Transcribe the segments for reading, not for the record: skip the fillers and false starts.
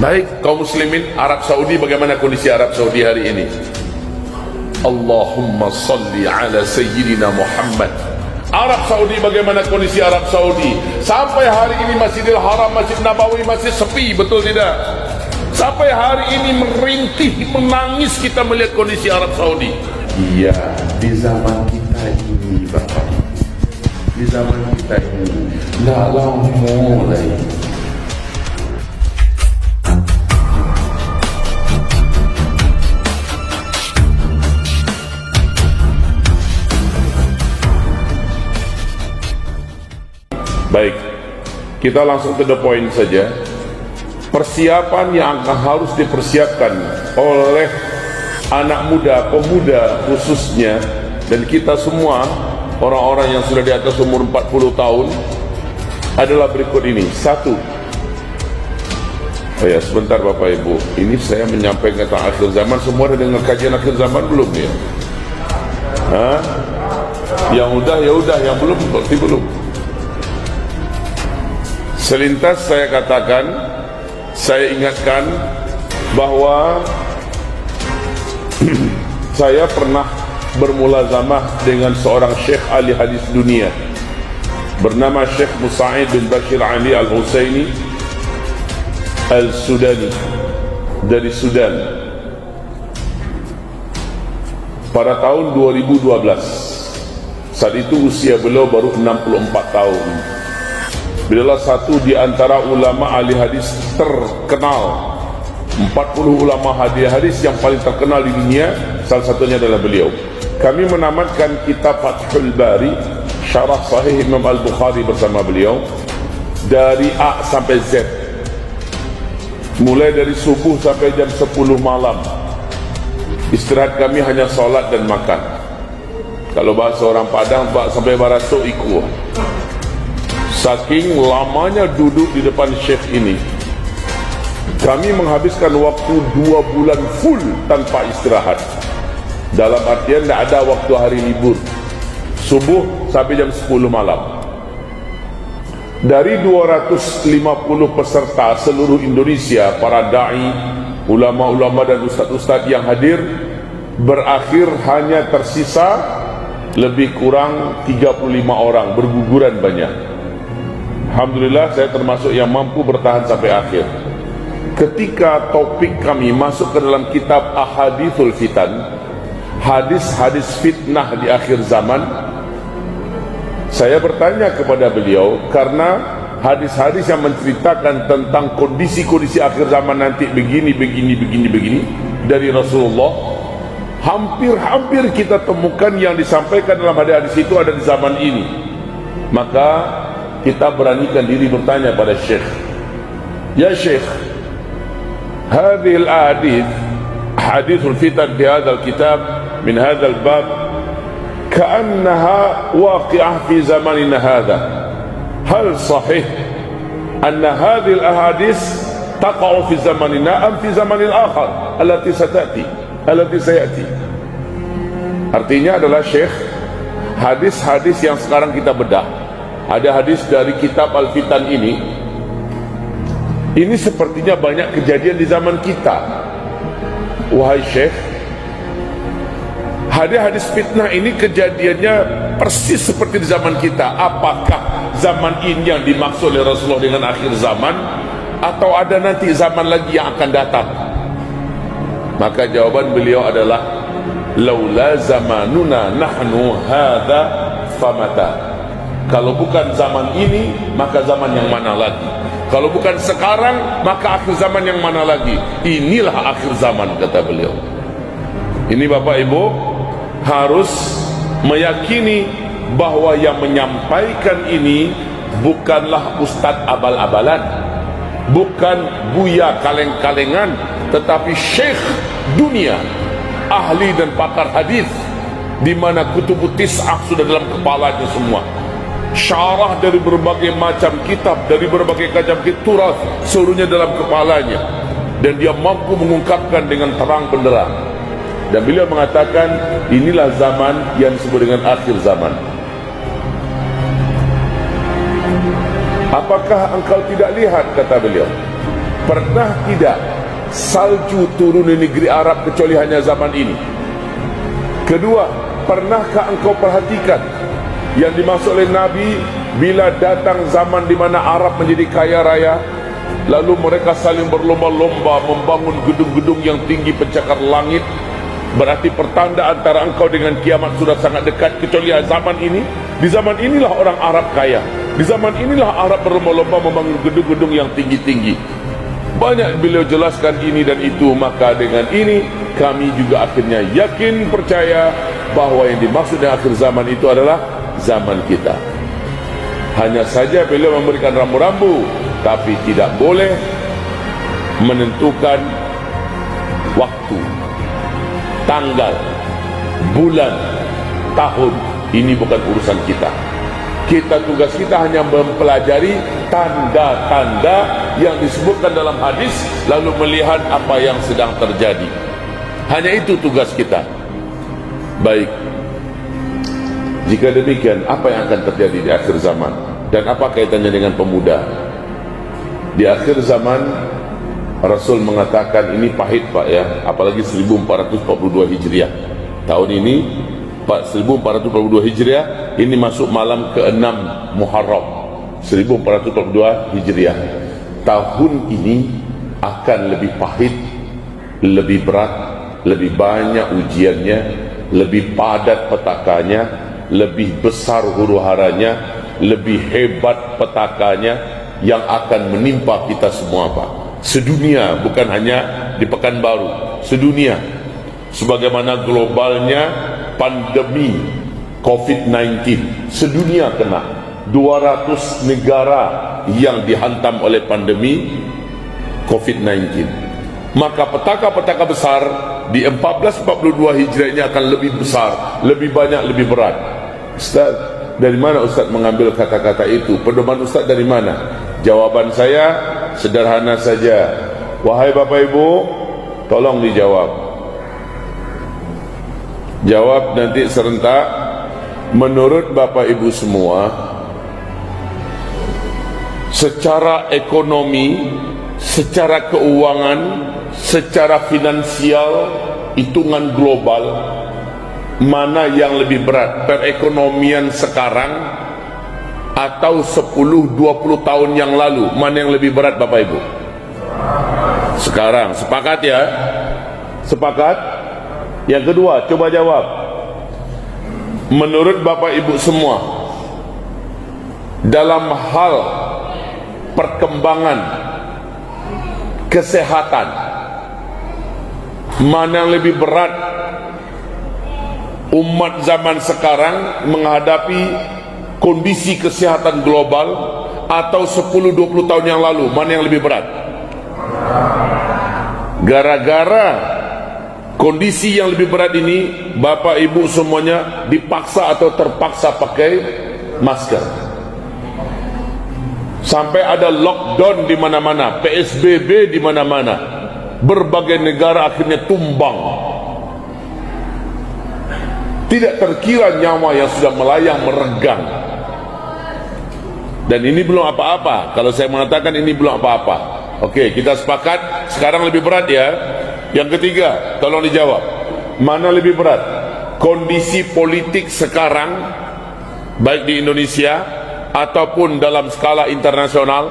Baik, kaum muslimin Arab Saudi, bagaimana kondisi Arab Saudi hari ini? Allahumma salli ala Sayyidina Muhammad. Arab Saudi, bagaimana kondisi Arab Saudi? Sampai hari ini Masjidil Haram, Masjid Nabawi masih sepi, betul tidak? Sampai hari ini merintih, menangis kita melihat kondisi Arab Saudi. Iya, di zaman kita ini Bapak, di zaman kita ini dalam mulai baik, kita langsung to the point saja. Persiapan yang harus dipersiapkan oleh anak muda, pemuda khususnya, dan kita semua orang-orang yang sudah di atas umur 40 tahun adalah berikut ini. Satu, oh ya sebentar Bapak Ibu, ini saya menyampaikan tentang akhir zaman. Semua ada dengar kajian akhir zaman belum ya? Hah? Yang udah ya udah, yang belum berarti belum. Selintas saya katakan, saya ingatkan bahwa saya pernah bermulazamah dengan seorang syekh ahli hadis dunia bernama Syekh Musa'id bin Bashir Ali Al-Husaini Al-Sudani dari Sudan pada tahun 2012. Saat itu usia beliau baru 64 tahun. Beliau satu di antara ulama ahli hadis terkenal, 40 ulama ahli hadis yang paling terkenal di dunia, salah satunya adalah beliau. Kami menamatkan kitab Fathul Bari, syarah Sahih Imam Al-Bukhari bersama beliau dari A sampai Z, mulai dari subuh sampai jam 10 malam. Istirahat kami hanya solat dan makan. Kalau bahasa orang Padang, sampai baraso iku. Saking lamanya duduk di depan syekh ini, kami menghabiskan waktu 2 bulan full tanpa istirahat. Dalam artian tidak ada waktu hari libur, subuh sampai jam 10 malam. Dari 250 peserta seluruh Indonesia, para da'i, ulama-ulama dan ustaz-ustaz yang hadir, berakhir hanya tersisa lebih kurang 35 orang, berguguran banyak. Alhamdulillah saya termasuk yang mampu bertahan sampai akhir. Ketika topik kami masuk ke dalam kitab Ahadithul Fitan, hadis-hadis fitnah di akhir zaman, saya bertanya kepada beliau, karena hadis-hadis yang menceritakan tentang kondisi-kondisi akhir zaman nanti begini dari Rasulullah, hampir-hampir kita temukan yang disampaikan dalam hadis-hadis itu ada di zaman ini. Maka kita beranikan diri bertanya pada Syekh, ya Syekh, hadhihi al-ahadith, hadithul fitan fi hadzal kitab min hadzal bab ka'annaha waqi'ah fi zamanina hadha, hal sahih anna hadhihi al-ahadith taqa'u fi zamanina am fi zamanil akhar allati sayati. Artinya adalah Syekh, hadis-hadis yang sekarang kita bedah, ada hadis dari kitab Al-Fitan ini sepertinya banyak kejadian di zaman kita. Wahai Syekh, hadis-hadis fitnah ini kejadiannya persis seperti di zaman kita. Apakah zaman ini yang dimaksud oleh Rasulullah dengan akhir zaman, atau ada nanti zaman lagi yang akan datang? Maka jawaban beliau adalah, laula zamanuna nahnu hadha famata. Kalau bukan zaman ini, maka zaman yang mana lagi? Kalau bukan sekarang, maka akhir zaman yang mana lagi? Inilah akhir zaman, kata beliau. Ini Bapak Ibu harus meyakini bahwa yang menyampaikan ini bukanlah ustadz abal-abalan, bukan buya kaleng-kalengan, tetapi syekh dunia, ahli dan pakar hadis, di mana kutubut tis'ah sudah dalam kepalanya semua. Syarah dari berbagai macam kitab, dari berbagai macam turas, seluruhnya dalam kepalanya, dan dia mampu mengungkapkan dengan terang benderang. Dan beliau mengatakan, inilah zaman yang disebut dengan akhir zaman. Apakah engkau tidak lihat, kata beliau, Pernah tidak salju turun di negeri Arab kecuali hanya zaman ini? Kedua, pernahkah engkau perhatikan yang dimaksud oleh Nabi bila datang zaman di mana Arab menjadi kaya raya, lalu mereka saling berlomba-lomba membangun gedung-gedung yang tinggi pencakar langit? Berarti pertanda antara engkau dengan kiamat sudah sangat dekat. Kecuali zaman ini, di zaman inilah orang Arab kaya, di zaman inilah Arab berlomba-lomba membangun gedung-gedung yang tinggi-tinggi. Banyak beliau jelaskan ini dan itu. Maka dengan ini kami juga akhirnya yakin, percaya bahawa yang dimaksud dengan akhir zaman itu adalah zaman kita. Hanya saja beliau memberikan rambu-rambu, tapi tidak boleh menentukan waktu, tanggal, bulan, tahun. Ini bukan urusan kita. Tugas kita hanya mempelajari tanda-tanda yang disebutkan dalam hadis, lalu melihat apa yang sedang terjadi. Hanya itu tugas kita. Baik, jika demikian, apa yang akan terjadi di akhir zaman? Dan apa kaitannya dengan pemuda? Di akhir zaman, Rasul mengatakan ini pahit Pak ya, apalagi 1442 Hijriah. Tahun ini 1442 Hijriah, ini masuk malam ke-6 Muharram 1442 Hijriah. Tahun ini akan lebih pahit, lebih berat, lebih banyak ujiannya, lebih padat petakanya, lebih besar huru-haranya, lebih hebat petakanya yang akan menimpa kita semua Pak. Sedunia, bukan hanya di Pekanbaru, sedunia. Sebagaimana globalnya pandemi COVID-19, sedunia kena. 200 negara yang dihantam oleh pandemi COVID-19. Maka petaka-petaka besar di 1442 Hijriah ini akan lebih besar, lebih banyak, lebih berat. Ustaz, dari mana Ustaz mengambil kata-kata itu? Pedoman Ustaz dari mana? Jawaban saya sederhana saja. Wahai Bapak Ibu, tolong dijawab. Jawab nanti serentak. Menurut Bapak Ibu semua, secara ekonomi, secara keuangan, secara finansial, hitungan global, mana yang lebih berat, perekonomian sekarang atau 10-20 tahun yang lalu? Mana yang lebih berat Bapak Ibu? Sekarang. Sepakat ya? Sepakat? Yang kedua, coba jawab. Menurut Bapak Ibu semua, dalam hal perkembangan kesehatan, mana yang lebih berat umat zaman sekarang menghadapi kondisi kesehatan global atau 10-20 tahun yang lalu? Mana yang lebih berat? Gara-gara kondisi yang lebih berat ini, Bapak Ibu semuanya dipaksa atau terpaksa pakai masker. Sampai ada lockdown di mana-mana, PSBB di mana-mana. Berbagai negara akhirnya tumbang. Tidak terkira nyawa yang sudah melayang meregang. Dan ini belum apa-apa. Kalau saya mengatakan ini belum apa-apa. Oke, kita sepakat sekarang lebih berat ya. Yang ketiga, tolong dijawab. Mana lebih berat? Kondisi politik sekarang, baik di Indonesia ataupun dalam skala internasional,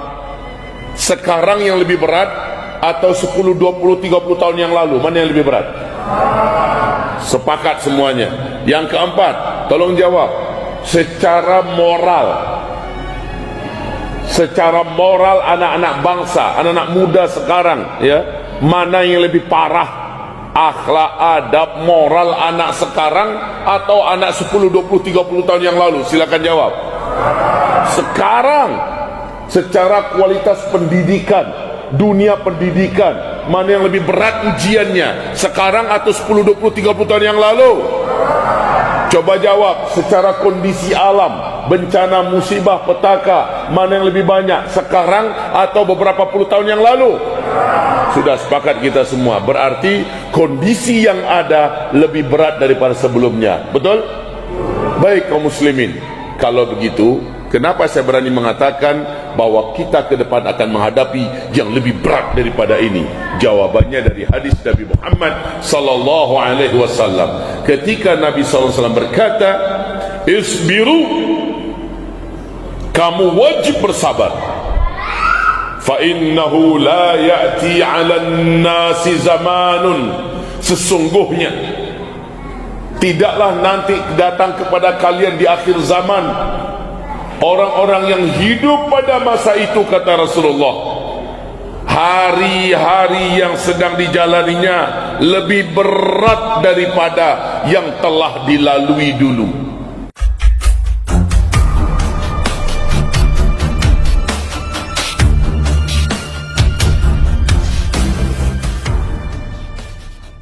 sekarang yang lebih berat atau 10, 20, 30 tahun yang lalu? Mana yang lebih berat? Sepakat semuanya. Yang keempat, tolong jawab. Secara moral, anak-anak bangsa, anak-anak muda sekarang ya, mana yang lebih parah? Akhlak, adab, moral anak sekarang atau anak 10, 20, 30 tahun yang lalu? Silakan jawab. Sekarang. Secara kualitas pendidikan, dunia pendidikan, mana yang lebih berat ujiannya? Sekarang atau 10, 20, 30 tahun yang lalu? Coba jawab. Secara kondisi alam, bencana, musibah, petaka, mana yang lebih banyak? Sekarang atau beberapa puluh tahun yang lalu? Sudah sepakat kita semua. Berarti kondisi yang ada lebih berat daripada sebelumnya. Betul? Baik kaum muslimin, kalau begitu, kenapa saya berani mengatakan bahwa kita ke depan akan menghadapi yang lebih berat daripada ini? Jawabannya dari hadis Nabi Muhammad sallallahu alaihi wasallam. Ketika Nabi sallallahu alaihi wasallam berkata, "Isbiru, kamu wajib bersabar. Fa innahu la ya'ti 'alan nasi zamanun." Sesungguhnya tidaklah nanti datang kepada kalian di akhir zaman orang-orang yang hidup pada masa itu, kata Rasulullah, hari-hari yang sedang dijalaninya lebih berat daripada yang telah dilalui dulu.